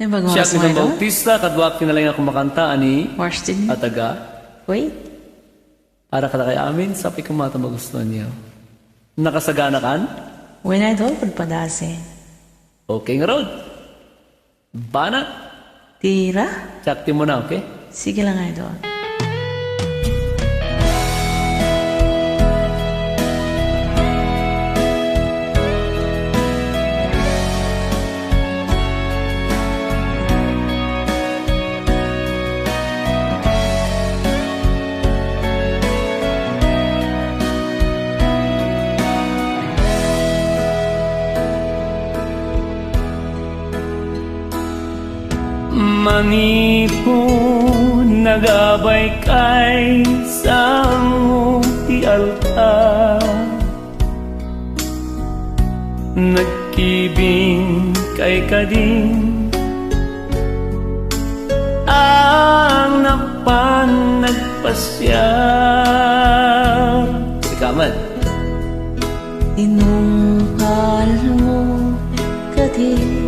Yung bagong Siya oras mo ng ito? Bautista, kadwak kinalaing akong makanta ani Marston? Ataga. Wait. Para kada kay amin, sapi ko mata magustuhan niyo. Nakasagana kan? When idol, pagpadasin. Okay nga road. Bana, Tira? sakti mo na, okay? Sige lang, idol. Manipon nagabay kay sa ti altar, nagkibing kay kading ang napan nagpasyar. Si Kamal. Inumpal mo kading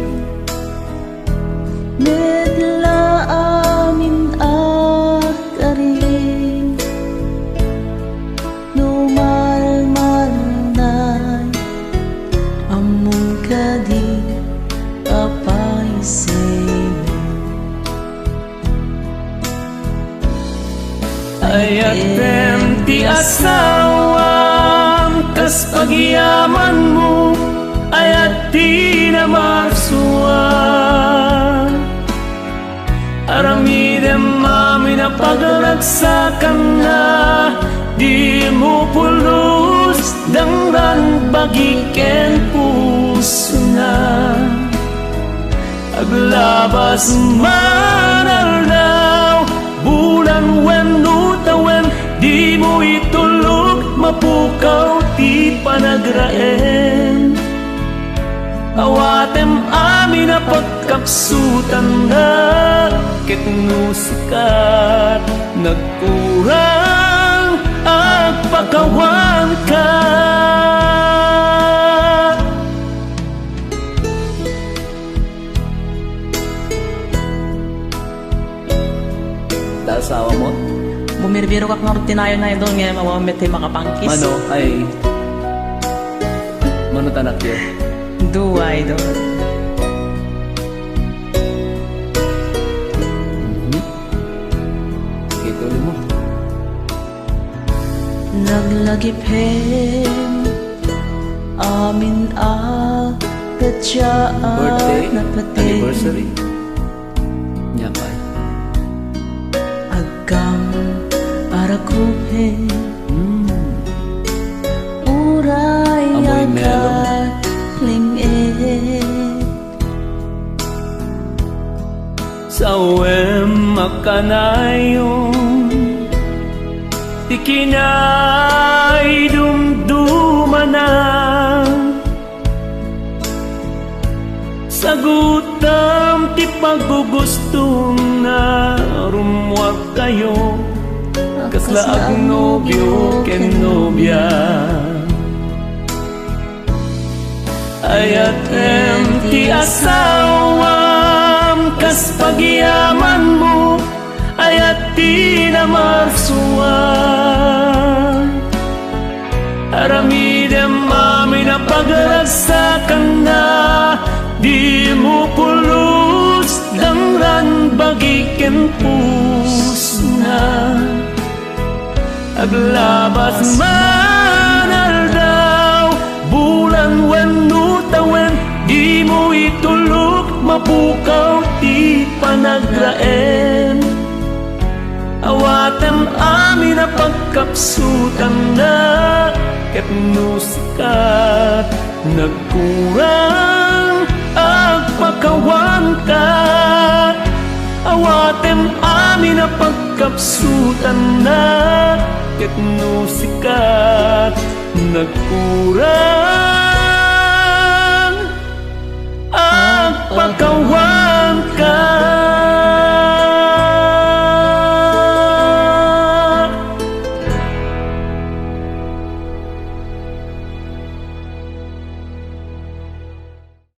medla amin akarin numalmalnay among kadi apaisin Ayatem ti asawam kas pagyaman mo ayat ti na marsuan. Aramidem mami na paglagsakan na di mo pulos dangran bagiken puso na aglabas manal daw bulan wen utawen di mo itulog mapukaw ti panagraen. Awatem amin na pagkapsutan na ketno sikat nagkurang agpakawan ka. Asawa mo? Bumirbiro ka kang rutinayo na idol ngayon mawamit ay makapangkis. Mano ay mano tanak yun? Dua idol. Ito ulit mo. Naglagipin amin kadyaan Birthday, na pati anniversary. Nyapay. agam para kupin uray Amoy melon. akalingin Sa uwem makanayon ikinay dumdumanan sagutam ti paggugustong na rumuwag kayo kaslaag nobyo ken nobya ayatem ti asawam kas pagyaman mo ayat ti na marsuan. Aramidem mami na paglagsakan na di mo pulos dangran bagiken puso na aglabas manal daw bulan wen utawen di mo itulog mapukaw ti panagraen. Awatem amin na pagkapsutan na ketno sikat nagkurang agpakawan ka. Awatem amin na pagkapsutan na ketno sikat nagkurang agpakawan